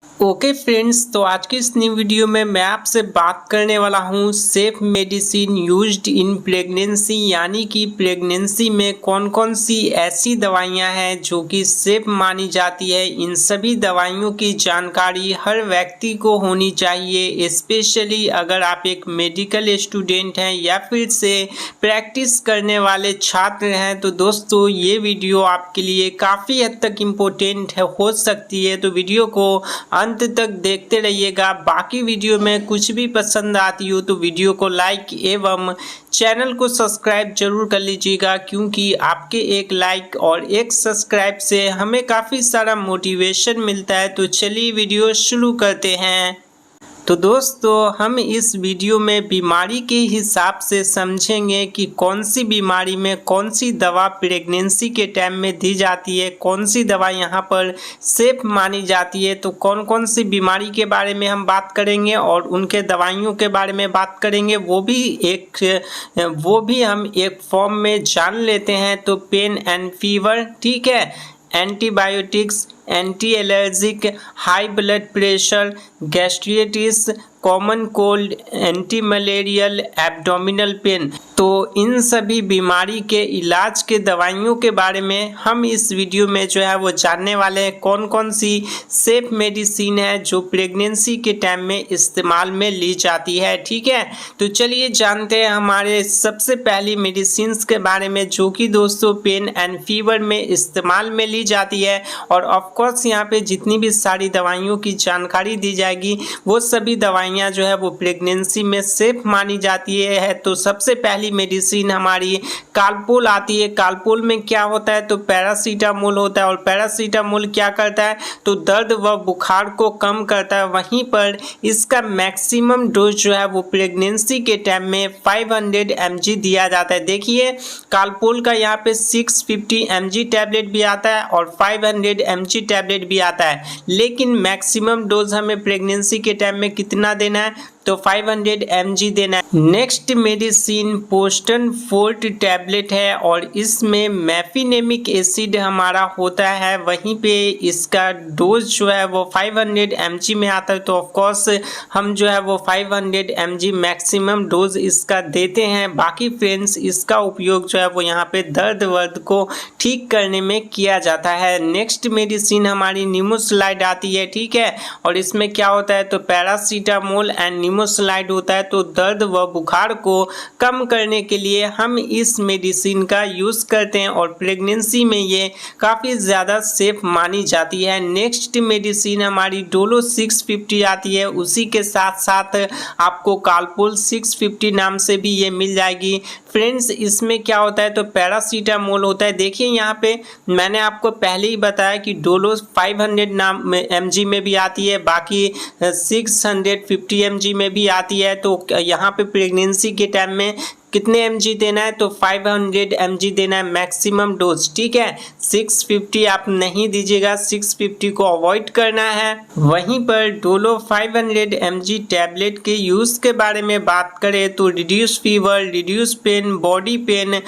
Okay friends, तो आज की इस न्यू वीडियो में मैं आपसे बात करने वाला हूँ safe medicine used in pregnancy, यानी कि प्रेगनेंसी में कौन कौन सी ऐसी दवाइयाँ हैं जो कि सेफ मानी जाती है। इन सभी दवाइयों की जानकारी हर व्यक्ति को होनी चाहिए, स्पेशली अगर आप एक मेडिकल स्टूडेंट हैं या फिर से प्रैक्टिस करने वाले छात्र हैं। तो दोस्तों, ये वीडियो आपके लिए काफ़ी हद तक इम्पोर्टेंट हो सकती है, तो वीडियो को अंत तक देखते रहिएगा। बाकी वीडियो में कुछ भी पसंद आती हो तो वीडियो को लाइक एवं चैनल को सब्सक्राइब जरूर कर लीजिएगा, क्योंकि आपके एक लाइक और एक सब्सक्राइब से हमें काफ़ी सारा मोटिवेशन मिलता है। तो चलिए वीडियो शुरू करते हैं। तो दोस्तों, हम इस वीडियो में बीमारी के हिसाब से समझेंगे कि कौन सी बीमारी में कौन सी दवा प्रेगनेंसी के टाइम में दी जाती है, कौन सी दवा यहाँ पर सेफ मानी जाती है। तो कौन कौन सी बीमारी के बारे में हम बात करेंगे और उनके दवाइयों के बारे में बात करेंगे, वो भी हम एक फॉर्म में जान लेते हैं। तो पेन एंड फीवर, ठीक है, antibiotics, anti allergic, high blood pressure, gastritis, common cold, anti malarial, abdominal pain. तो इन सभी बीमारी के इलाज के दवाइयों के बारे में हम इस वीडियो में जो है वो जानने वाले हैं। कौन कौन सी सेफ मेडिसिन है जो प्रेगनेंसी के टाइम में इस्तेमाल में ली जाती है, ठीक है। तो चलिए जानते हैं हमारे सबसे पहली मेडिसिन के बारे में, जो कि दोस्तों पेन एंड फीवर में इस्तेमाल में ली जाती है। और ऑफकोर्स यहाँ पे जितनी भी सारी दवाइयों की जानकारी दी जाएगी वो सभी दवाइयाँ जो है वो प्रेगनेंसी में सेफ मानी जाती है। तो सबसे पहली मेडिसिन हमारी कालपोल आती है। कालपोल में क्या होता है, तो पैरासीटामोल होता है, और पैरासीटामोल क्या करता है, तो दर्द व बुखार को कम करता है। वहीं पर इसका मैक्सिमम डोज जो है वो प्रेगनेंसी के टाइम में 500 mg दिया जाता है। देखिए, कालपोल का यहाँ पे 650 mg टैबलेट भी आता है और 500 mg टैबलेट भी आता है, लेकिन मैक्सिमम डोज हमें प्रेगनेंसी के टाइम में कितना देना है, तो 500 mg देना है। नेक्स्ट मेडिसिन पोस्टन फोर्ट टैबलेट है, और इसमें मैफिनेमिक एसिड हमारा होता है। वहीं पे इसका डोज जो है वो 500 mg में आता है। तो ऑफकोर्स हम जो है वो 500 mg मैक्सिमम डोज इसका देते हैं। बाकी फ्रेंड्स, इसका उपयोग जो है वो यहाँ पे दर्द वर्द को ठीक करने में किया जाता है। नेक्स्ट मेडिसिन हमारी निमोसलाइड आती है, ठीक है, और इसमें क्या होता है, तो पैरासीटामोल एंड निमोसलाइड होता है। तो दर्द व बुखार को कम करने के लिए हम इस मेडिसिन का यूज़ करते हैं, और प्रेगनेंसी में ये काफ़ी ज़्यादा सेफ मानी जाती है। नेक्स्ट मेडिसिन हमारी डोलो 650 आती है। उसी के साथ साथ आपको कालपोल 650 नाम से भी ये मिल जाएगी। फ्रेंड्स, इसमें क्या होता है, तो पैरासीटामोल होता है। देखिए, यहाँ पे मैंने आपको पहले ही बताया कि डोलो 500 mg में भी आती है, बाकी 650 mg में भी आती है। तो यहाँ पे प्रेगनेंसी के टाइम में कितने mg देना है, तो 500 mg देना है मैक्सिमम डोज, ठीक है। 650 आप नहीं दीजिएगा, 650 को अवॉइड करना है। वहीं पर डोलो 500 mg टैबलेट के यूज़ के बारे में बात करें तो reduce fever, reduce pain, body pain,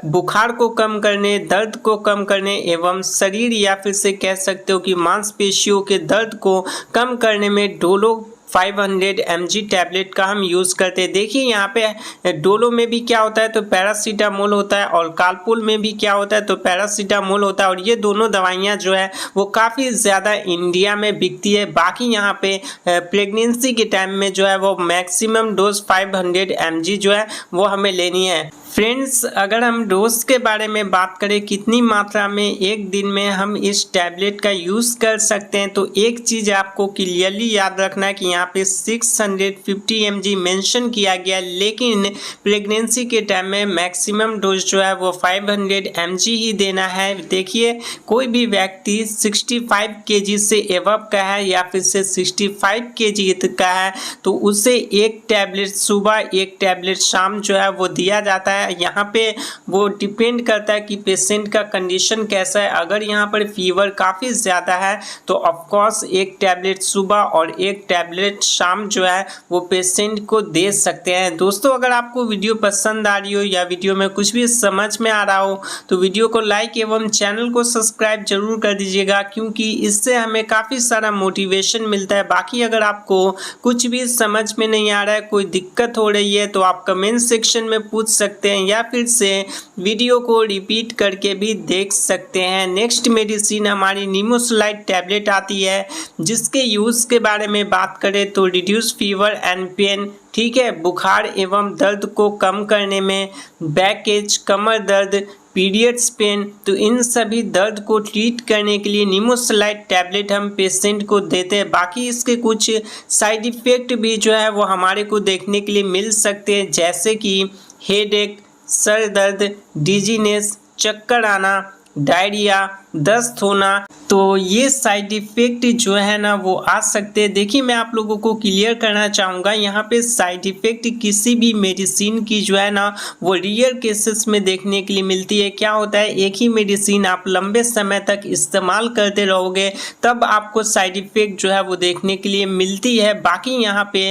बुखार को कम करने, दर्द को कम करने एवं शरीर या फिर से कह सकते हो कि मांसपेशियों के दर्द को कम करने में डोलो 500 mg टैबलेट का हम यूज़ करते हैं। देखिए, यहाँ पे डोलो में भी क्या होता है, तो पैरासीटामोल होता है, और कालपोल में भी क्या होता है, तो पैरासीटामोल होता है। और ये दोनों दवाइयाँ जो है वो काफ़ी ज़्यादा इंडिया में बिकती है। बाकी यहाँ पे प्रेगनेंसी के टाइम में जो है वो मैक्सिमम डोज 500 mg जो है वो हमें लेनी है। फ्रेंड्स, अगर हम डोज के बारे में बात करें कितनी मात्रा में एक दिन में हम इस टैबलेट का यूज़ कर सकते हैं, तो एक चीज़ आपको क्लियरली याद रखना है कि यहाँ पे 650 mg मेंशन किया गया, लेकिन प्रेगनेंसी के टाइम में मैक्सिमम डोज जो है वो 500 mg ही देना है। देखिए, कोई भी व्यक्ति 65 kg से एवब का है या फिर से 65 kg का है, तो उसे एक टैबलेट सुबह, एक टैबलेट शाम जो है वो दिया जाता है। यहाँ पे वो डिपेंड करता है कि पेशेंट का कंडीशन कैसा है। अगर यहाँ पर फीवर काफ़ी ज़्यादा है तो ऑफकोर्स एक टैबलेट सुबह और एक टैबलेट टैबलेट शाम जो है वो पेशेंट को दे सकते हैं। दोस्तों अगर आपको वीडियो पसंद आ रही हो या वीडियो में कुछ भी समझ में आ रहा हो तो वीडियो को लाइक एवं चैनल को सब्सक्राइब जरूर कर दीजिएगा, क्योंकि इससे हमें काफ़ी सारा मोटिवेशन मिलता है। बाकी अगर आपको कुछ भी समझ में नहीं आ रहा है, कोई दिक्कत हो रही है, तो आप कमेंट सेक्शन में पूछ सकते हैं या फिर से वीडियो को रिपीट करके भी देख सकते हैं। नेक्स्ट मेडिसिन हमारी निमोसुलाइड टैबलेट आती है, जिसके यूज़ के बारे में बात करें तो रिड्यूस फीवर एंड पेन, ठीक है, बुखार एवं दर्द को कम करने में, बैक एच, कमर दर्द, पीरियड्स पेन, तो इन सभी दर्द को ट्रीट करने के लिए निमोसुलाइड टैबलेट हम पेशेंट को देते हैं। बाकी इसके कुछ साइड इफ़ेक्ट भी जो है वो हमारे को देखने के लिए मिल सकते हैं, जैसे कि हेडेक, सर दर्द, डिजीनेस, चक्कर आना, डायरिया, दस्त होना, तो ये साइड इफ़ेक्ट जो है ना वो आ सकते हैं। देखिए मैं आप लोगों को क्लियर करना चाहूँगा, यहाँ पे साइड इफ़ेक्ट किसी भी मेडिसिन की जो है ना वो रियल केसेस में देखने के लिए मिलती है। क्या होता है, एक ही मेडिसिन आप लंबे समय तक इस्तेमाल करते रहोगे तब आपको साइड इफ़ेक्ट जो है वो देखने के लिए मिलती है। बाकी यहाँ पे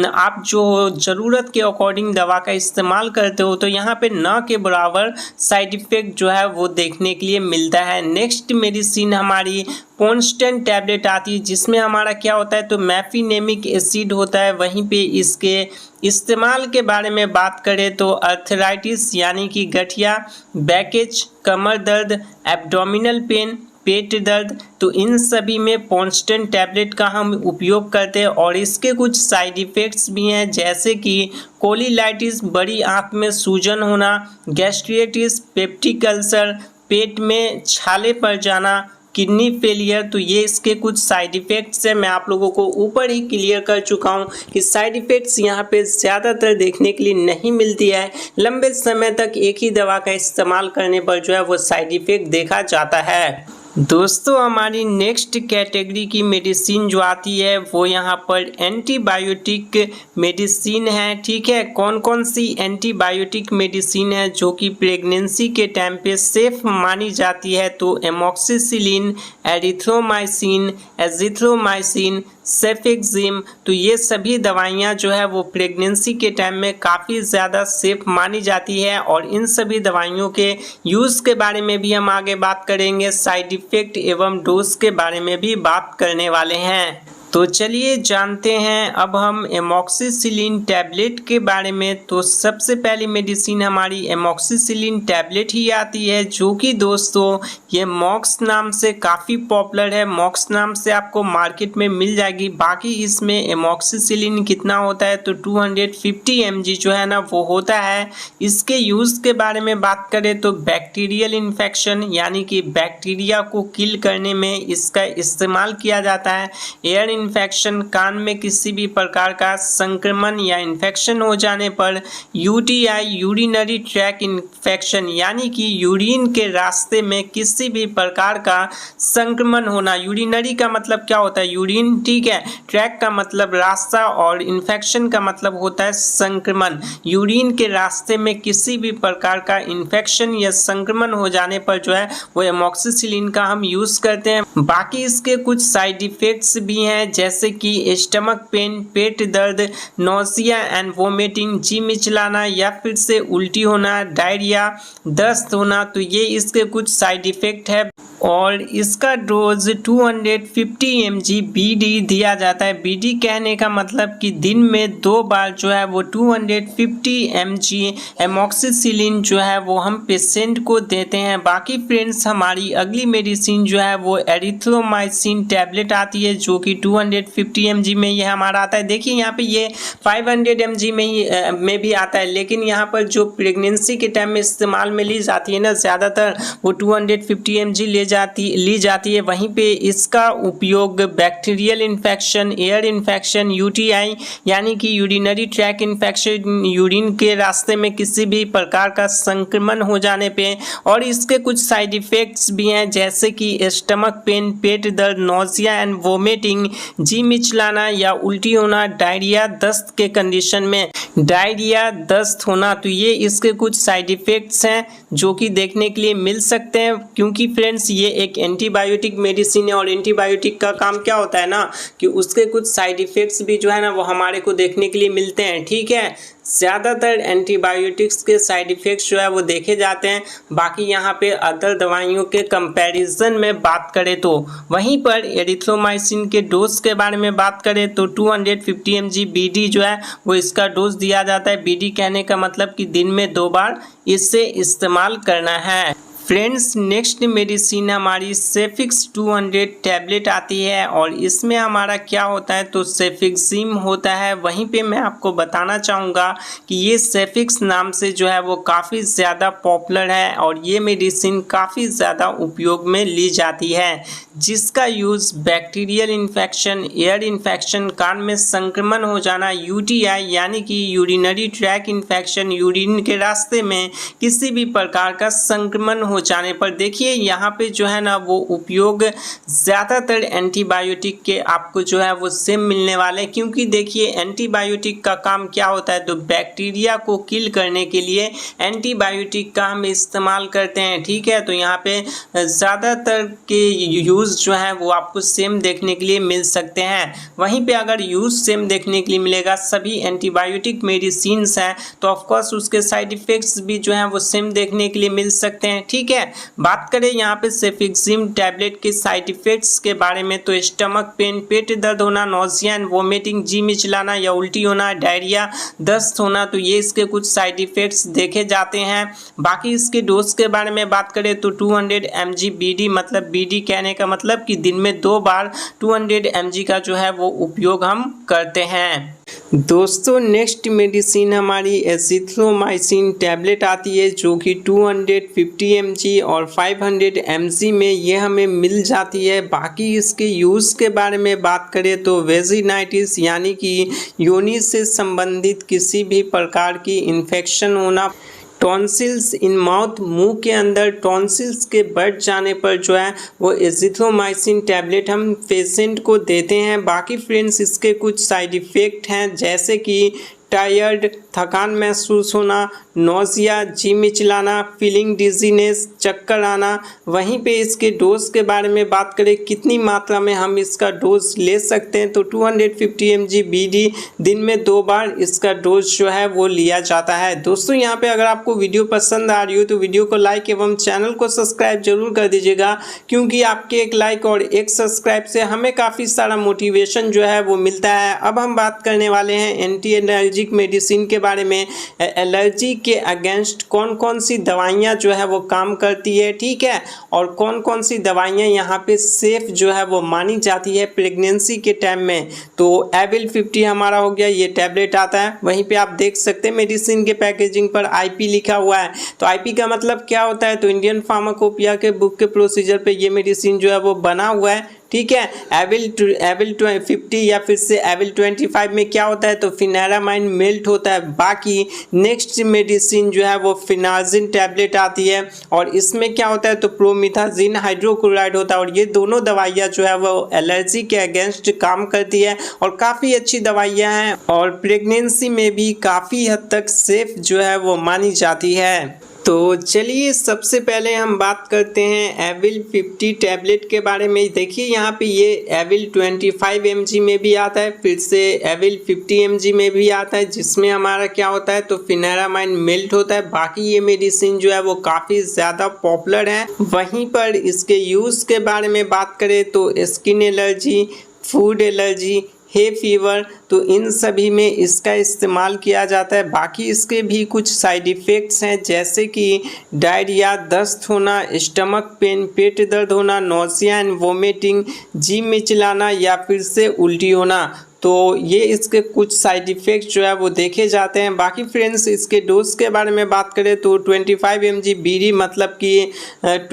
आप जो ज़रूरत के अकॉर्डिंग दवा का इस्तेमाल करते हो तो यहाँ पे न के बराबर साइड इफ़ेक्ट जो है वो देखने के लिए मिलता है। नेक्स्ट मेडिसिन हमारी पोन्स्टन टैबलेट आती है, जिसमें हमारा क्या होता है तो मैफिनेमिक एसिड होता है। वहीं पे इसके इस्तेमाल के बारे में बात करें तो अर्थराइटिस यानी कि गठिया, बैकेज, कमर दर्द, एब्डोमिनल पेन, पेट दर्द, तो इन सभी में पोन्स्टन टैबलेट का हम उपयोग करते हैं। और इसके कुछ साइड इफ़ेक्ट्स भी हैं, जैसे कि कोलिलाइटिस, बड़ी आंत में सूजन होना, गैस्ट्रिटिस, पेप्टिक अल्सर, पेट में छाले पड़ जाना, किडनी फेलियर, तो ये इसके कुछ साइड इफ़ेक्ट्स हैं। मैं आप लोगों को ऊपर ही क्लियर कर चुका हूँ कि साइड इफ़ेक्ट्स यहाँ पे ज़्यादातर देखने के लिए नहीं मिलती है। लंबे समय तक एक ही दवा का इस्तेमाल करने पर जो है वो साइड इफ़ेक्ट देखा जाता है। दोस्तों हमारी नेक्स्ट कैटेगरी की मेडिसिन जो आती है वो यहाँ पर एंटीबायोटिक मेडिसिन है, ठीक है। कौन कौन सी एंटीबायोटिक मेडिसिन है जो कि प्रेगनेंसी के टाइम पे सेफ मानी जाती है, तो एमॉक्सिसिलिन, एरिथ्रोमाइसिन, एजिथ्रोमाइसिन, सेफेक्सिम, तो ये सभी दवाइयाँ जो है वो प्रेगनेंसी के टाइम में काफ़ी ज़्यादा सेफ मानी जाती है। और इन सभी दवाइयों के यूज़ के बारे में भी हम आगे बात करेंगे, साइड इफ़ेक्ट एवं डोज के बारे में भी बात करने वाले हैं। तो चलिए जानते हैं अब हम एमॉक्सिसिलिन टैबलेट के बारे में। तो सबसे पहली मेडिसिन हमारी एमॉक्सिसिलिन टैबलेट ही आती है, जो कि दोस्तों ये मॉक्स नाम से काफ़ी पॉपुलर है। मॉक्स नाम से आपको मार्केट में मिल जाएगी। बाकी इसमें एमॉक्सिसिलिन कितना होता है तो 250 mg जो है ना वो होता है। इसके यूज़ के बारे में बात करें तो बैक्टीरियल इन्फेक्शन यानी कि बैक्टीरिया को किल करने में इसका इस्तेमाल किया जाता है। एयर इन्फेक्शन, कान में किसी भी प्रकार का संक्रमण या इन्फेक्शन हो जाने पर, यूटीआई, यूरिनरी ट्रैक इन्फेक्शन यानी कि यूरिन के रास्ते में किसी भी प्रकार का संक्रमण होना। यूरिनरी का मतलब क्या होता है, यूरिन, ठीक है। ट्रैक का मतलब रास्ता और इन्फेक्शन का मतलब होता है संक्रमण। यूरिन के रास्ते में किसी भी प्रकार का इन्फेक्शन या संक्रमण हो जाने पर जो है वो एमॉक्सिसिलिन का हम यूज़ करते हैं। बाकी इसके कुछ साइड इफ़ेक्ट्स भी हैं, जैसे कि स्टमक पेन, पेट दर्द, नौसिया एंड वोमिटिंग, जी मिचलाना या फिर से उल्टी होना, डायरिया, दस्त होना, तो ये इसके कुछ साइड इफ़ेक्ट है। और इसका डोज 250 mg BD दिया जाता है। BD कहने का मतलब कि दिन में 2 बार जो है वो 250 mg एमॉक्सिसिलिन जो है वो हम पेशेंट को देते हैं। बाकी फ्रेंड्स हमारी अगली मेडिसिन जो है वो एरिथ्रोमाइसिन टैबलेट आती है, जो कि 250 mg में ये हमारा आता है। देखिए यहाँ पे ये 500 mg में भी आता है, लेकिन यहाँ पर जो प्रेगनेंसी के टाइम में इस्तेमाल में ली जाती है ना, ज़्यादातर वो 250 mg ली जाती है। वहीं पे इसका उपयोग bacterial infection, ear infection, UTI यानी कि यूरिनरी ट्रैक इन्फेक्शन, यूरिन के रास्ते में किसी भी प्रकार का संक्रमण हो जाने पे, और इसके कुछ साइड इफ़ेक्ट्स भी हैं, जैसे कि स्टमक पेन, पेट दर्द, नौसिया एंड वोमिटिंग, जी मिचलाना या उल्टी होना, डायरिया, दस्त के कंडीशन में डायरिया, दस्त होना, तो ये इसके कुछ साइड इफ़ेक्ट्स हैं जो कि देखने के लिए मिल सकते हैं। क्योंकि फ्रेंड्स ये एक एंटीबायोटिक मेडिसिन है और एंटीबायोटिक का काम क्या होता है ना कि उसके कुछ साइड इफ़ेक्ट्स भी जो है ना वो हमारे को देखने के लिए मिलते हैं। ठीक है, ज़्यादातर एंटीबायोटिक्स के साइड इफ़ेक्ट्स जो है वो देखे जाते हैं। बाकी यहाँ पे अदर दवाइयों के कंपैरिजन में बात करें तो वहीं पर एरिथ्रोमाइसिन के डोज के बारे में बात करें तो 250 mg BD जो है वो इसका डोज दिया जाता है। BD कहने का मतलब कि दिन में 2 बार इसे इस्तेमाल करना है। फ्रेंड्स, नेक्स्ट मेडिसिन हमारी सेफिक्स 200 टैबलेट आती है और इसमें हमारा क्या होता है तो सेफिक्सिम होता है। वहीं पे मैं आपको बताना चाहूँगा कि ये सेफिक्स नाम से जो है वो काफ़ी ज़्यादा पॉपुलर है और ये मेडिसिन काफ़ी ज़्यादा उपयोग में ली जाती है, जिसका use bacterial infection, ear infection, कान में संक्रमण हो जाना, UTI यानी कि यूरिनरी ट्रैक इन्फेक्शन, यूरिन के रास्ते में किसी भी प्रकार का संक्रमण हो जाने पर देखिए यहाँ पे जो है ना वो उपयोग ज़्यादातर एंटीबायोटिक के आपको जो है वो सेम मिलने वाले, क्योंकि देखिए एंटीबायोटिक का काम क्या होता है तो बैक्टीरिया को किल करने के लिए एंटीबायोटिक का हम इस्तेमाल करते हैं। ठीक है, तो यहाँ पे ज़्यादातर के यूज़ जो है वो आपको सेम देखने के लिए मिल सकते हैं। वहीं पे अगर यूज़ सेम देखने के लिए मिलेगा, सभी एंटीबायोटिक मेडिसिन्स हैं तो ऑफकोर्स उसके साइड इफ़ेक्ट्स भी जो है वो सेम देखने के लिए मिल सकते हैं। ठीक है, बात करें यहाँ पे सेफिक्सिम टैबलेट के साइड इफ़ेक्ट्स के बारे में तो स्टमक पेन, पेट दर्द होना, नोजिया एंड वोमिटिंग, जी मिचलाना या उल्टी होना, डायरिया, दस्त होना, तो ये इसके कुछ साइड इफ़ेक्ट्स देखे जाते हैं। बाकी इसके डोज के बारे में बात करें तो 200 mg BD, मतलब BD कहने का मतलब कि दिन में 2 बार 200 mg का जो है वो उपयोग हम करते हैं। दोस्तों, नेक्स्ट मेडिसिन हमारी एजिथ्रोमाइसिन टैबलेट आती है जो कि 250 mg और 500 mg में ये हमें मिल जाती है। बाकी इसके यूज़ के बारे में बात करें तो वेजिनाइटिस यानी कि योनि से संबंधित किसी भी प्रकार की इन्फेक्शन होना, टॉन्सिल्स इन माउथ, मुंह के अंदर टॉन्सिल्स के बढ़ जाने पर जो है वो एजिथ्रोमाइसिन टैबलेट हम पेशेंट को देते हैं। बाकी फ्रेंड्स इसके कुछ साइड इफ़ेक्ट हैं जैसे कि टायर्ड, थकान महसूस होना, नोजिया, जी मिचलाना, फीलिंग डिजीनेस, चक्कर आना। वहीं पे इसके डोज के बारे में बात करें कितनी मात्रा में हम इसका डोज ले सकते हैं तो 250 mg BD दिन में 2 बार इसका डोज जो है वो लिया जाता है। दोस्तों, यहाँ पे अगर आपको वीडियो पसंद आ रही हो तो वीडियो को लाइक एवं चैनल को सब्सक्राइब जरूर कर दीजिएगा, क्योंकि आपके एक लाइक और एक सब्सक्राइब से हमें काफ़ी सारा मोटिवेशन जो है वो मिलता है। अब हम बात करने वाले हैं एंटी एलर्जिक मेडिसिन के बारे में। एलर्जी के अगेंस्ट कौन कौन सी दवाइयाँ जो है वो काम करती है, ठीक है, और कौन कौन सी दवाइयाँ यहाँ पे सेफ जो है वो मानी जाती है प्रेगनेंसी के टाइम में। तो एविल 50 हमारा हो गया, ये टैबलेट आता है। वहीं पे आप देख सकते हैं मेडिसिन के पैकेजिंग पर IP लिखा हुआ है। तो IP का मतलब क्या होता है तो इंडियन फार्माकोपिया के बुक के प्रोसीजर पे ये मेडिसिन जो है वो बना हुआ है। ठीक है, एविल 50 या फिर से एविल 25 में क्या होता है तो फिनारामाइन मेल्ट होता है। बाकी नेक्स्ट मेडिसिन जो है वो फिनाजिन टैबलेट आती है और इसमें क्या होता है तो प्रोमिथाजिन हाइड्रोक्लोराइड होता है और ये दोनों दवाइयाँ जो है वो एलर्जी के अगेंस्ट काम करती है और काफ़ी अच्छी दवाइयाँ हैं और प्रेगनेंसी में भी काफ़ी हद तक सेफ जो है वो मानी जाती है। तो चलिए सबसे पहले हम बात करते हैं एविल 50 टैबलेट के बारे में। देखिए यहाँ पे ये एविल 25 mg में भी आता है, फिर से एविल 50 mg में भी आता है, जिसमें हमारा क्या होता है तो फिनारामाइन मेल्ट होता है। बाकी ये मेडिसिन जो है वो काफ़ी ज़्यादा पॉपुलर है। वहीं पर इसके यूज़ के बारे में बात करें तो skin allergy, food allergy, hay fever, तो इन सभी में इसका इस्तेमाल किया जाता है। बाकी इसके भी कुछ साइड इफ़ेक्ट्स हैं जैसे कि डायरिया, दस्त होना, स्टमक पेन, पेट दर्द होना, नोजिया एंड वोमिटिंग, जी मिचलाना या फिर से उल्टी होना। तो ये इसके कुछ साइड इफ़ेक्ट्स जो है वो देखे जाते हैं। बाकी फ्रेंड्स इसके डोज के बारे में बात करें तो 25 mg BD मतलब कि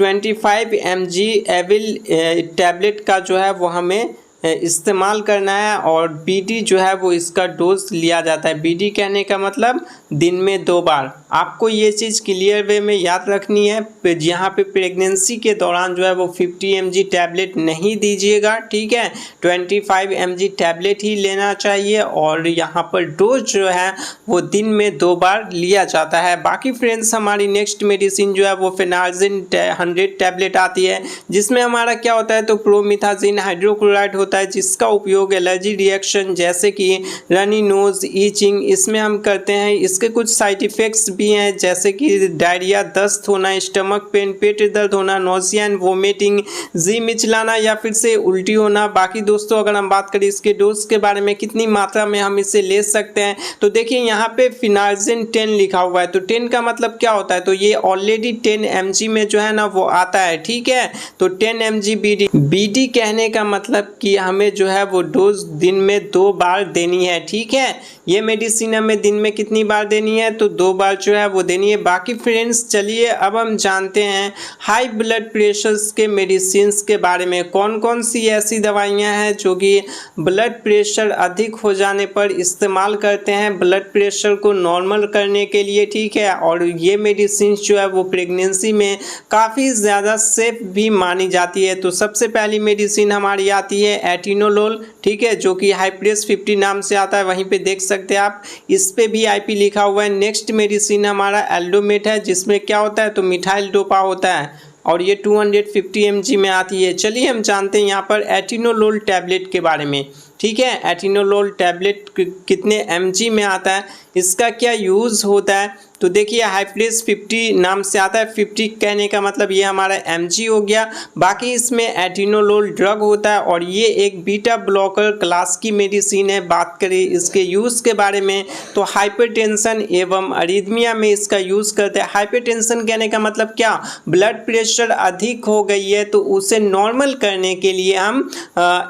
25 mg एविल टैबलेट का जो है वो हमें इस्तेमाल करना है और BD जो है वो इसका डोज लिया जाता है। BD कहने का मतलब दिन में 2 बार। आपको ये चीज़ क्लियर वे में याद रखनी है। यहाँ पे प्रेगनेंसी के दौरान जो है वो 50 mg टैबलेट नहीं दीजिएगा, ठीक है, 25 mg टैबलेट ही लेना चाहिए। और यहाँ पर डोज जो है वो दिन में 2 बार लिया जाता है। बाकी फ्रेंड्स हमारी नेक्स्ट मेडिसिन जो है वो फेनार्जिन 100 टैबलेट आती है, जिसमें हमारा क्या होता है तो प्रोमिथाजिन हाइड्रोक्लोराइड होता है, जिसका उपयोग एलर्जी रिएक्शन जैसे कि रनी नोज, ईचिंग इसमें हम करते हैं। इसके कुछ साइड इफ़ेक्ट्स भी हैं जैसे कि डायरिया, दस्त होना, स्टमक पेन, पेट दर्द होना, नोजिया एंड वोमिटिंग, जी मिचलाना या फिर से उल्टी होना। बाकी दोस्तों अगर हम बात करें इसके डोज के बारे में, कितनी मात्रा में हम इसे ले सकते हैं, तो देखिए यहाँ पे फेनार्जिन 10 लिखा हुआ है। तो 10 का मतलब क्या होता है, तो ये ऑलरेडी 10 mg में जो है ना वो आता है, ठीक है। तो 10 mg BD कहने का मतलब कि हमें जो है वो डोज दिन में 2 बार देनी है, ठीक है। ये मेडिसिन हमें दिन में कितनी बार देनी है, तो 2 बार जो है वो देनी है। बाकी फ्रेंड्स चलिए अब हम जानते हैं हाई ब्लड प्रेशर के मेडिसिन के बारे में। कौन कौन सी ऐसी दवाइयां हैं जो कि ब्लड प्रेशर अधिक हो जाने पर इस्तेमाल करते हैं ब्लड प्रेशर को नॉर्मल करने के लिए, ठीक है। और ये मेडिसिन जो है वो प्रेगनेंसी में काफ़ी ज़्यादा सेफ भी मानी जाती है। तो सबसे पहली मेडिसिन हमारी आती है एटिनोलोल, ठीक है, जो कि हाइप्रेस 50 नाम से आता है, वहीं पे देख सकते हैं आप, इस पे भी IP लिखा हुआ है। नेक्स्ट मेडिसिन हमारा एल्डोमेट है, जिसमें क्या होता है तो मिथाइल डोपा होता है और ये 250 mg में आती है। चलिए हम जानते हैं यहाँ पर एटिनोलोल टैबलेट के बारे में, ठीक है। एटिनोलोल टैबलेट कितने mg में आता है, इसका क्या यूज़ होता है, तो देखिए हाइप्रेस 50 नाम से आता है। 50 कहने का मतलब ये हमारा mg हो गया। बाकी इसमें एटिनोलोल ड्रग होता है और ये एक बीटा ब्लॉकर क्लास की मेडिसिन है। बात करें इसके यूज़ के बारे में तो हाइपरटेंशन एवं अरिथमिया में इसका यूज़ करते हैं। हाइपरटेंशन कहने का मतलब क्या, ब्लड प्रेशर अधिक हो गई है तो उसे नॉर्मल करने के लिए हम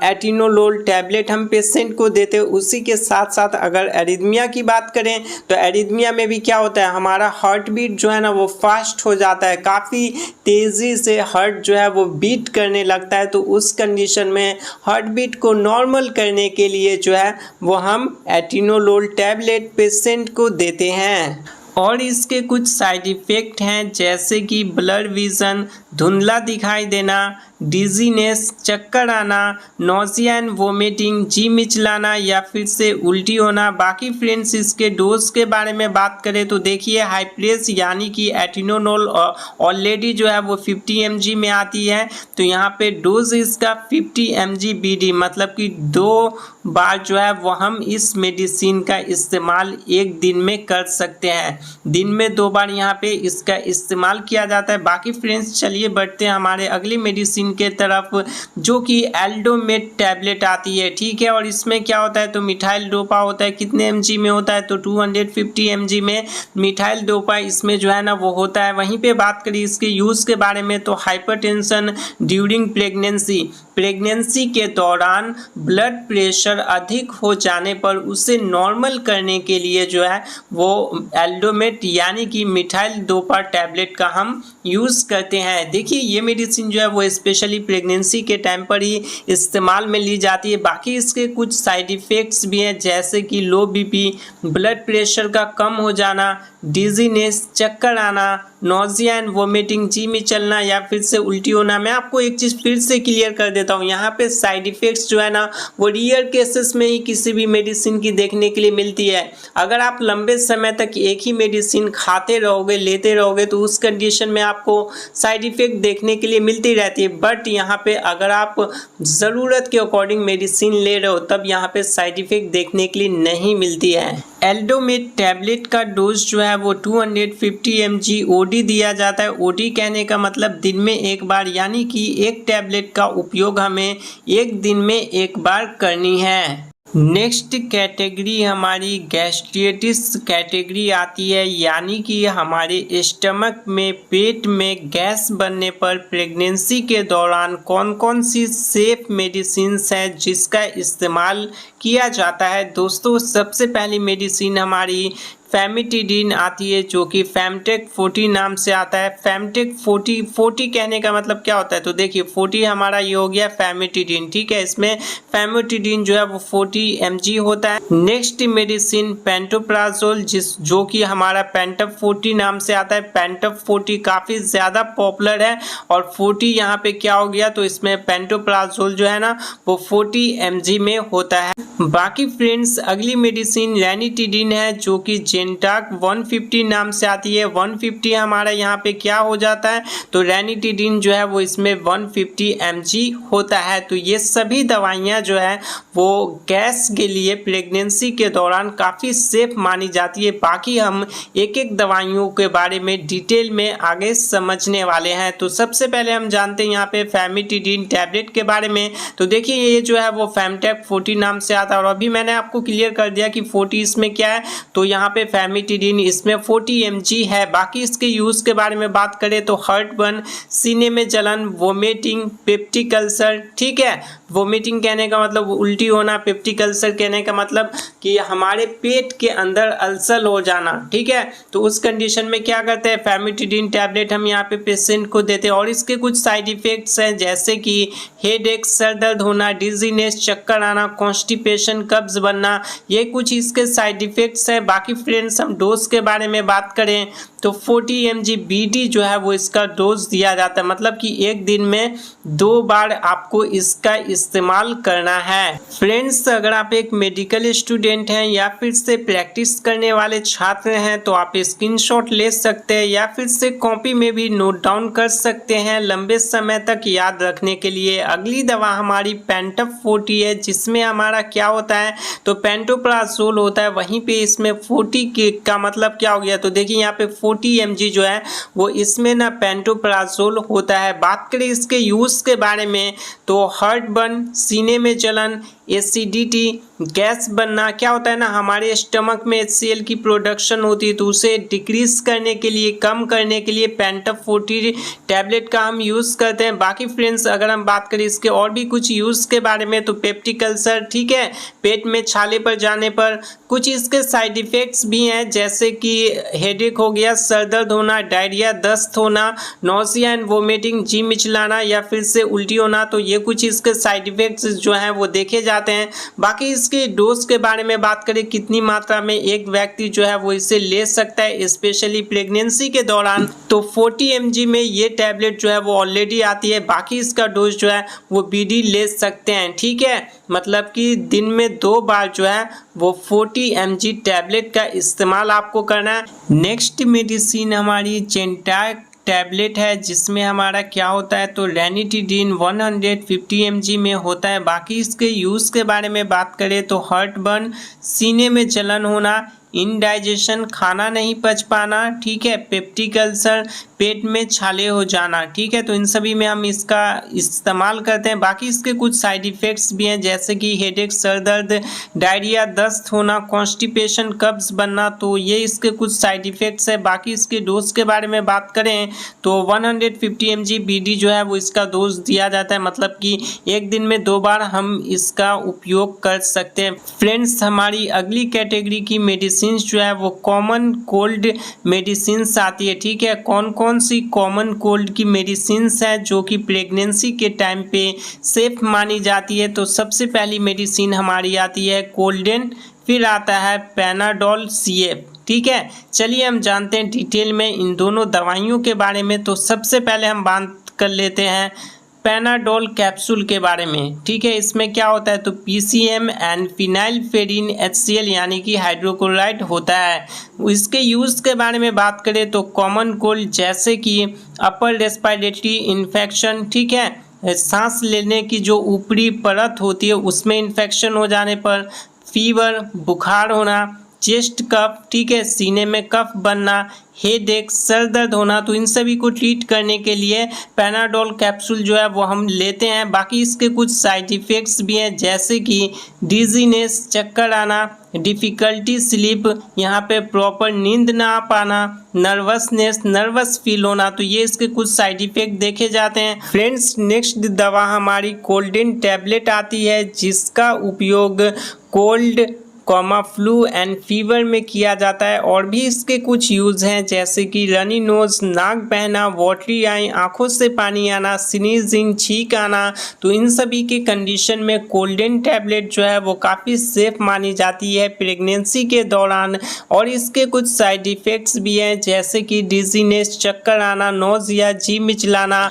एटिनोलोल टैबलेट हम पेशेंट को देते हैं। उसी के साथ साथ अगर अरिथमिया की बात करें तो अरिथमिया में भी क्या होता है, हमारा हार्ट बीट जो है ना वो फास्ट हो जाता है, काफ़ी तेज़ी से हार्ट जो है वो बीट करने लगता है। तो उस कंडीशन में हार्ट बीट को नॉर्मल करने के लिए जो है वो हम एटिनोलोल टैबलेट पेशेंट को देते हैं। और इसके कुछ साइड इफ़ेक्ट हैं जैसे कि ब्लर विज़न, धुंधला दिखाई देना, डिजीनेस, चक्कर आना, नोजिया एंड वोमिटिंग, जी मिचलाना या फिर से उल्टी होना। बाकी फ्रेंड्स इसके डोज के बारे में बात करें तो देखिए हाइप्रेस यानी कि एटिनोलोल ऑलरेडी जो है वो 50 mg में आती है। तो यहाँ पे डोज इसका 50 mg BD मतलब कि 2 बार जो है वो हम इस मेडिसिन का इस्तेमाल एक दिन में कर सकते हैं। दिन में 2 बार यहाँ पे इसका इस्तेमाल किया जाता है। बाकी फ्रेंड्स चलिए बढ़ते हैं हमारे अगली मेडिसिन के तरफ जो कि एल्डोमेट टैबलेट आती है, ठीक है। और इसमें क्या होता है तो मिथाइल डोपा होता है। कितने mg में होता है तो 250 mg में मिथाइल डोपा इसमें जो है ना वो होता है। वहीं पे बात करें इसके यूज़ के बारे में तो हाइपरटेंशन ड्यूरिंग प्रेगनेंसी, प्रेगनेंसी के दौरान ब्लड प्रेशर अधिक हो जाने पर उसे नॉर्मल करने के लिए जो है वो एल्डोमेट यानी कि मिथाइल डोपा टैबलेट का हम यूज़ करते हैं। देखिए ये मेडिसिन जो है वो स्पेशली प्रेगनेंसी के टाइम पर ही इस्तेमाल में ली जाती है। बाकी इसके कुछ साइड इफ़ेक्ट्स भी हैं जैसे कि लो BP, ब्लड प्रेशर का कम हो जाना, डिजीनेस, चक्कर आना, नोजिया एंड वोमिटिंग, जी में चलना या फिर से उल्टी होना। मैं आपको एक चीज़ फिर से क्लियर कर देता हूँ, यहाँ पे साइड इफ़ेक्ट्स जो है ना वो रियल केसेस में ही किसी भी मेडिसिन की देखने के लिए मिलती है। अगर आप लंबे समय तक एक ही मेडिसिन खाते रहोगे, लेते रहोगे तो उस कंडीशन में आपको साइड इफ़ेक्ट देखने के लिए मिलती रहती है। बट यहाँ पे अगर आप ज़रूरत के अकॉर्डिंग मेडिसिन ले रहे हो तब यहाँ पे साइड इफ़ेक्ट देखने के लिए नहीं मिलती है। एल्डोमेट टैबलेट का डोज जो है वो 250 mg OD दिया जाता है। OD कहने का मतलब दिन में एक बार यानी कि एक टैबलेट का उपयोग हमें एक दिन में एक बार करनी है। नेक्स्ट कैटेगरी हमारी गैस्ट्राइटिस कैटेगरी आती है यानी कि हमारे स्टमक में, पेट में गैस बनने पर प्रेगनेंसी के दौरान कौन कौन सी सेफ मेडिसिन्स है जिसका इस्तेमाल किया जाता है। दोस्तों सबसे पहली मेडिसिन हमारी फैमिटिडीन आती है जो कि फेमटेक 40 नाम से आता है। फेमटेक 40 कहने का मतलब क्या होता है, तो देखिए 40 हमारा ये हो गया फैमिटिडीन, ठीक है। इसमें फैमिटिडीन जो है वो 40 mg होता है। नेक्स्ट मेडिसिन पेंटोप्राजोल जो कि हमारा पेंटप 40 नाम से आता है। पेंटप 40 काफ़ी ज़्यादा पॉपुलर है और 40 यहाँ पे क्या हो गया, तो इसमें पेंटोप्राजोल जो है ना वो 40 mg में होता है। बाकी फ्रेंड्स अगली मेडिसिन रैनिटिडीन है जो कि जेंटाक 150 नाम से आती है। 150 हमारा यहाँ पे क्या हो जाता है, तो रैनिटिडीन जो है वो इसमें 150 mg होता है। तो ये सभी दवाइयाँ जो है वो गैस के लिए प्रेगनेंसी के दौरान काफ़ी सेफ मानी जाती है। बाकी हम एक एक दवाइयों के बारे में डिटेल में आगे समझने वाले हैं। तो सबसे पहले हम जानते हैं यहाँ पे फैमिटिडीन टैबलेट के बारे में। तो देखिए ये जो है वो फेमटेक 40 नाम से आता है और अभी मैंने आपको क्लियर कर दिया कि 40 इसमें क्या है, तो यहाँ पे फैमिटिडीन इसमें 40 mg है। बाकी इसके यूज़ के बारे में बात करें तो हार्ट बर्न, सीने में जलन, वोमिटिंग, पेप्टिक अल्सर, ठीक है। वोमिटिंग कहने का मतलब उल्टी होना, पेप्टिक अल्सर कहने का मतलब कि हमारे पेट के अंदर अल्सर हो जाना, ठीक है। तो उस कंडीशन में क्या करते हैं, फैमिटिडीन टैबलेट हम यहाँ पे पेशेंट को देते हैं और इसके कुछ साइड इफेक्ट्स हैं जैसे कि हेडेक, सर दर्द होना, डिजीनेस, चक्कर आना, कॉन्स्टिपेशन, कब्ज बनना, ये कुछ इसके साइड इफेक्ट्स हैं। बाकी फ्रेंड्स हम डोज के बारे में बात करें तो 40 mg BD जो है वो इसका डोज दिया जाता है, मतलब कि एक दिन में 2 बार आपको इसका इस्तेमाल करना है। फ्रेंड्स अगर आप एक मेडिकल स्टूडेंट हैं या फिर से प्रैक्टिस करने वाले छात्र हैं तो आप स्क्रीनशॉट ले सकते हैं या फिर से कॉपी में भी नोट डाउन कर सकते हैं लंबे समय तक याद रखने के लिए। अगली दवा हमारी पेंटप 40 है जिसमें हमारा क्या होता है, तो पेंटोप्राजोल होता है। वहीं पे इसमें 40 का मतलब क्या हो गया, तो देखिए यहाँ पे 40 mg जो है वो इसमें ना पेंटोप्राजोल होता है। बात करें इसके यूज़ के बारे में तो हार्ट बर्न, सीने में जलन, एसिडिटी, गैस बनना, क्या होता है ना हमारे स्टमक में HCl की प्रोडक्शन होती है तो उसे डिक्रीज करने के लिए, कम करने के लिए पेंटप 40 टैबलेट का हम यूज़ करते हैं। बाकी फ्रेंड्स अगर हम बात करें इसके और भी कुछ यूज़ के बारे में तो पेप्टिक अल्सर, ठीक है, पेट में छाले पर जाने पर कुछ इसके साइड इफ़ेक्ट्स भी हैं जैसे कि हेडेक हो गया, सर दर्द होना, डायरिया, दस्त होना, नोसिया एंड वोमिटिंग, जी मिचलाना या फिर से उल्टी होना, तो ये कुछ इसके साइड इफ़ेक्ट्स जो हैं वो देखे जाते हैं। बाकी इसके डोज के बारे में बात करें कितनी मात्रा में एक व्यक्ति जो है वो इसे ले सकता है स्पेशली प्रेगनेंसी के दौरान, तो 40 mg में ये टैबलेट जो है वो ऑलरेडी आती है। बाकी इसका डोज जो है वो BD ले सकते हैं, ठीक है, मतलब कि दिन में 2 बार जो है वो 40 mg टैबलेट का इस्तेमाल आपको करना है। नेक्स्ट मेडिसिन हमारी जेंटाक टैबलेट है जिसमें हमारा क्या होता है, तो रैनिटिडीन 150 mg में होता है। बाकी इसके यूज़ के बारे में बात करें तो हार्ट बर्न, सीने में जलन होना, इनडाइजेशन, खाना नहीं पच पाना, ठीक है, पेप्टिक अल्सर, पेट में छाले हो जाना, ठीक है, तो इन सभी में हम इसका इस्तेमाल करते हैं। बाकी इसके कुछ साइड इफ़ेक्ट्स भी हैं जैसे कि हेडेक, सर दर्द, डायरिया, दस्त होना, कॉन्स्टिपेशन, कब्ज बनना, तो ये इसके कुछ साइड इफ़ेक्ट्स है। बाकी इसके डोज के बारे में बात करें तो 150 mg BD जो है वो इसका डोज दिया जाता है, मतलब कि एक दिन में 2 बार हम इसका उपयोग कर सकते हैं। फ्रेंड्स हमारी अगली कैटेगरी की मेडिसिन जो है वो कॉमन कोल्ड मेडिसिन आती है, ठीक है। कौन कौन सी कॉमन कोल्ड की मेडिसिन है जो कि प्रेगनेंसी के टाइम पे सेफ मानी जाती है, तो सबसे पहली मेडिसिन हमारी आती है कोल्डेन, फिर आता है पैनाडोल CF, ठीक है। चलिए हम जानते हैं डिटेल में इन दोनों दवाइयों के बारे में। तो सबसे पहले हम बात कर लेते हैं पैनाडोल कैप्सूल के बारे में, ठीक है। इसमें क्या होता है, तो PCM एंड फिनाइलफेरिन HCl यानी कि हाइड्रोक्लोराइड होता है। इसके यूज़ के बारे में बात करें तो कॉमन कोल्ड जैसे कि अपर रेस्पिरेटरी इन्फेक्शन, ठीक है, सांस लेने की जो ऊपरी परत होती है उसमें इन्फेक्शन हो जाने पर, फीवर, बुखार होना, चेस्ट कफ, ठीक है, सीने में कफ बनना, हेडेक, सर दर्द होना, तो इन सभी को ट्रीट करने के लिए पैनाडोल कैप्सूल जो है वो हम लेते हैं। बाकी इसके कुछ साइड इफ़ेक्ट्स भी हैं जैसे कि डिजीनेस, चक्कर आना, डिफ़िकल्टी स्लीप, यहाँ पे प्रॉपर नींद ना आ पाना, नर्वसनेस, नर्वस फील होना, तो ये इसके कुछ साइड इफ़ेक्ट देखे जाते हैं। फ्रेंड्स नेक्स्ट दवा हमारी कोल्डेन टैबलेट आती है जिसका उपयोग कोल्ड फ्लू एंड फीवर में किया जाता है। और भी इसके कुछ यूज हैं जैसे कि रनी नोज, नाक बहना, वाटरी आई, आंखों से पानी आना, स्नीजिंग, छींक आना। तो इन सभी के कंडीशन में कोल्डेन टैबलेट जो है वो काफ़ी सेफ मानी जाती है प्रेगनेंसी के दौरान। और इसके कुछ साइड इफ़ेक्ट्स भी हैं जैसे कि डिजीनेस, चक्कर आना, नोज़िया, जी मिचलाना,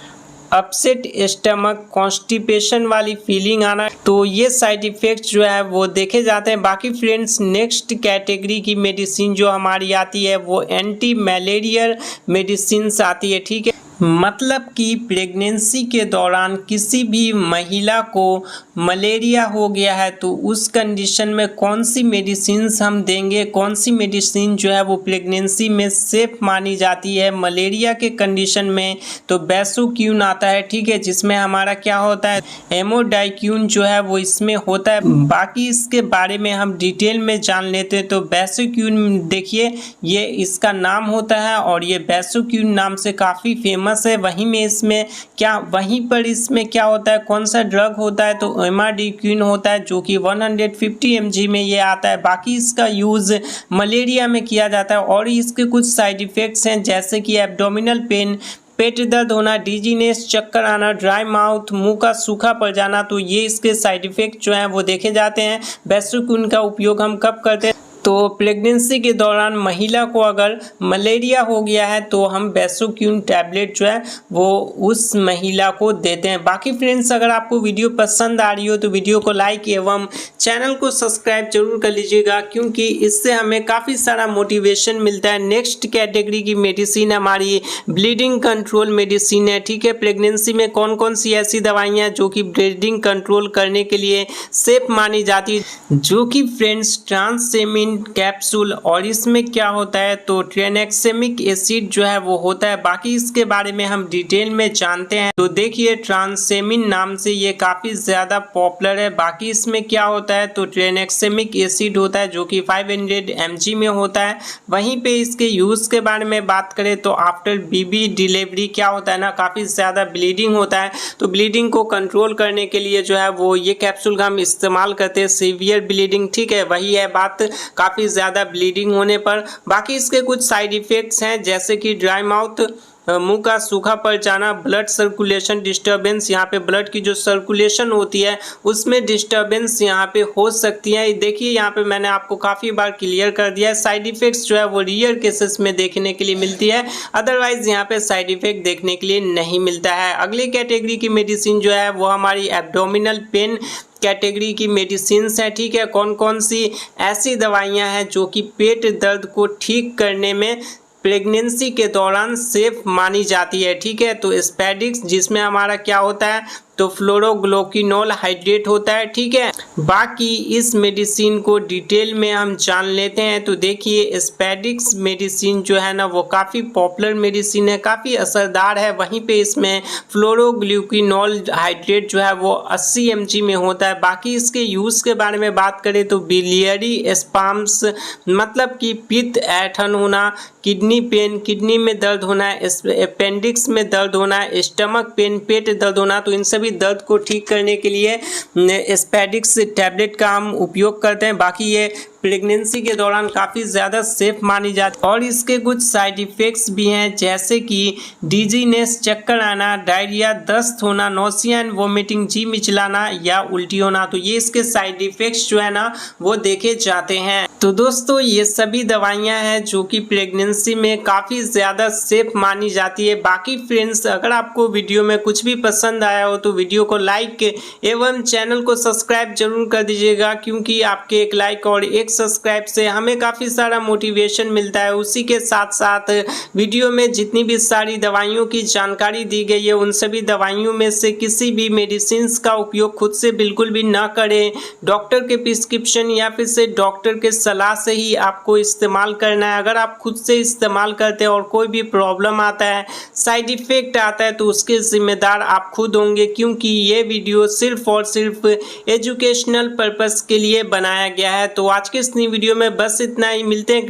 अपसेट स्टमक, कॉन्स्टिपेशन वाली फीलिंग आना। तो ये साइड इफ़ेक्ट्स जो है वो देखे जाते हैं। बाकी फ्रेंड्स नेक्स्ट कैटेगरी की मेडिसिन जो हमारी आती है वो एंटी मलेरियल मेडिसिन आती है। ठीक है, मतलब कि प्रेगनेंसी के दौरान किसी भी महिला को मलेरिया हो गया है तो उस कंडीशन में कौन सी मेडिसिन्स हम देंगे, कौन सी मेडिसिन जो है वो प्रेगनेंसी में सेफ मानी जाती है मलेरिया के कंडीशन में। तो बेसोक्यून आता है, ठीक है, जिसमें हमारा क्या होता है एमोडाइक्यून जो है वो इसमें होता है। बाकी इसके बारे में हम डिटेल में जान लेते हैं। तो बेसोक्यून देखिए ये इसका नाम होता है और ये बेसोक्यून नाम से काफ़ी फेमस है। वहीं पर इसमें क्या होता है, कौन सा ड्रग होता है, तो एमाडिक्विन होता है जो कि 150 mg में ये आता है। बाकी इसका यूज़ मलेरिया में किया जाता है। और इसके कुछ साइड इफ़ेक्ट्स हैं जैसे कि एब्डोमिनल पेन, पेट दर्द होना, डिजीनेस, चक्कर आना, ड्राई माउथ, मुंह का सूखा पड़ जाना। तो ये इसके साइड इफ़ेक्ट जो हैं वो देखे जाते हैं। बेसोक्यून का उपयोग हम कब करते हैं, तो प्रेगनेंसी के दौरान महिला को अगर मलेरिया हो गया है तो हम बेसोक्यून टैबलेट जो है वो उस महिला को देते हैं। बाकी फ्रेंड्स अगर आपको वीडियो पसंद आ रही हो तो वीडियो को लाइक एवं चैनल को सब्सक्राइब जरूर कर लीजिएगा क्योंकि इससे हमें काफ़ी सारा मोटिवेशन मिलता है। नेक्स्ट कैटेगरी की मेडिसिन हमारी ब्लीडिंग कंट्रोल मेडिसिन है। ठीक है, प्रेगनेंसी में कौन कौन सी ऐसी दवाइयाँ जो कि ब्लीडिंग कंट्रोल करने के लिए सेफ मानी जाती है, जो कि फ्रेंड्स ट्रांससेमिन कैप्सूल। और इसमें क्या होता है तो ट्रेनेक्सेमिक एसिड जो है वो होता है। बाकी इसके बारे में हम डिटेल में जानते हैं। तो देखिए ट्रांससेमिन नाम से ये काफ़ी ज़्यादा पॉपुलर है। बाकी इसमें क्या होता है तो ट्रेनेक्सेमिक एसिड होता है जो कि 500 mg में होता है। वहीं पे इसके यूज़ के बारे में बात करें तो आफ्टर बीबी डिलीवरी क्या होता है ना, काफ़ी ज़्यादा ब्लीडिंग होता है। तो ब्लीडिंग को कंट्रोल करने के लिए जो है वो ये कैप्सूल हम इस्तेमाल करते हैं। सीवियर ब्लीडिंग, ठीक है, वही है बात, काफ़ी ज़्यादा ब्लीडिंग होने पर। बाकी इसके कुछ साइड इफ़ेक्ट्स हैं जैसे कि ड्राई माउथ, मुंह का सूखा पड़ जाना, ब्लड सर्कुलेशन डिस्टर्बेंस, यहाँ पे ब्लड की जो सर्कुलेशन होती है उसमें डिस्टर्बेंस यहाँ पे हो सकती है। देखिए यहाँ पे मैंने आपको काफ़ी बार क्लियर कर दिया है। साइड इफ़ेक्ट्स जो है वो रेयर केसेस में देखने के लिए मिलती है, अदरवाइज यहाँ पे साइड इफ़ेक्ट देखने के लिए नहीं मिलता है। अगली कैटेगरी की मेडिसिन जो है वो हमारी एब्डोमिनल पेन कैटेगरी की मेडिसिन्स है। ठीक है, कौन कौन सी ऐसी दवाइयाँ हैं जो कि पेट दर्द को ठीक करने में प्रेगनेंसी के दौरान सेफ मानी जाती है। ठीक है, तो स्पेडिक्स जिसमें हमारा क्या होता है तो फ्लोरोग्लोकिनोल हाइड्रेट होता है। ठीक है, बाकी इस मेडिसिन को डिटेल में हम जान लेते हैं। तो देखिए स्पेडिक्स मेडिसिन जो है ना वो काफ़ी पॉपुलर मेडिसिन है, काफ़ी असरदार है। वहीं पे इसमें फ्लोरोग्लूकिनोल हाइड्रेट जो है वो 80 mg में होता है। बाकी इसके यूज़ के बारे में बात करें तो बिलियरी स्पाम्स मतलब कि पित्त ऐंठन होना, किडनी पेन, किडनी में दर्द होना, अपेंडिक्स में दर्द होना, स्टमक पेन, पेट दर्द होना, तो इन सभी दर्द को ठीक करने के लिए स्पेडिक्स टैबलेट का हम उपयोग करते हैं। बाकी ये प्रेगनेंसी के दौरान काफ़ी ज़्यादा सेफ मानी जाती है। और इसके कुछ साइड इफ़ेक्ट्स भी हैं जैसे कि डिजीनेस, चक्कर आना, डायरिया, दस्त होना, नोसिया एंड वोमिटिंग, जी मिचलाना या उल्टी होना। तो ये इसके साइड इफ़ेक्ट्स जो है ना वो देखे जाते हैं। तो दोस्तों ये सभी दवाइयाँ हैं जो कि प्रेगनेंसी में काफ़ी ज़्यादा सेफ मानी जाती है। बाकी फ्रेंड्स अगर आपको वीडियो में कुछ भी पसंद आया हो तो वीडियो को लाइक एवं चैनल को सब्सक्राइब जरूर कर दीजिएगा क्योंकि आपके एक लाइक और एक सब्सक्राइब से हमें काफ़ी सारा मोटिवेशन मिलता है। उसी के साथ साथ वीडियो में जितनी भी सारी दवाइयों की जानकारी दी गई है उन सभी दवाइयों में से किसी भी मेडिसिन का उपयोग खुद से बिल्कुल भी ना करें। डॉक्टर के प्रिस्क्रिप्शन या फिर से डॉक्टर के सलाह से ही आपको इस्तेमाल करना है। अगर आप खुद से इस्तेमाल करते हैं और कोई भी प्रॉब्लम आता है, साइड इफ़ेक्ट आता है, तो उसके जिम्मेदार आप खुद होंगे क्योंकि ये वीडियो सिर्फ और सिर्फ एजुकेशनल पर्पस के लिए बनाया गया है। तो आज के इस वीडियो में बस इतना ही, मिलते हैं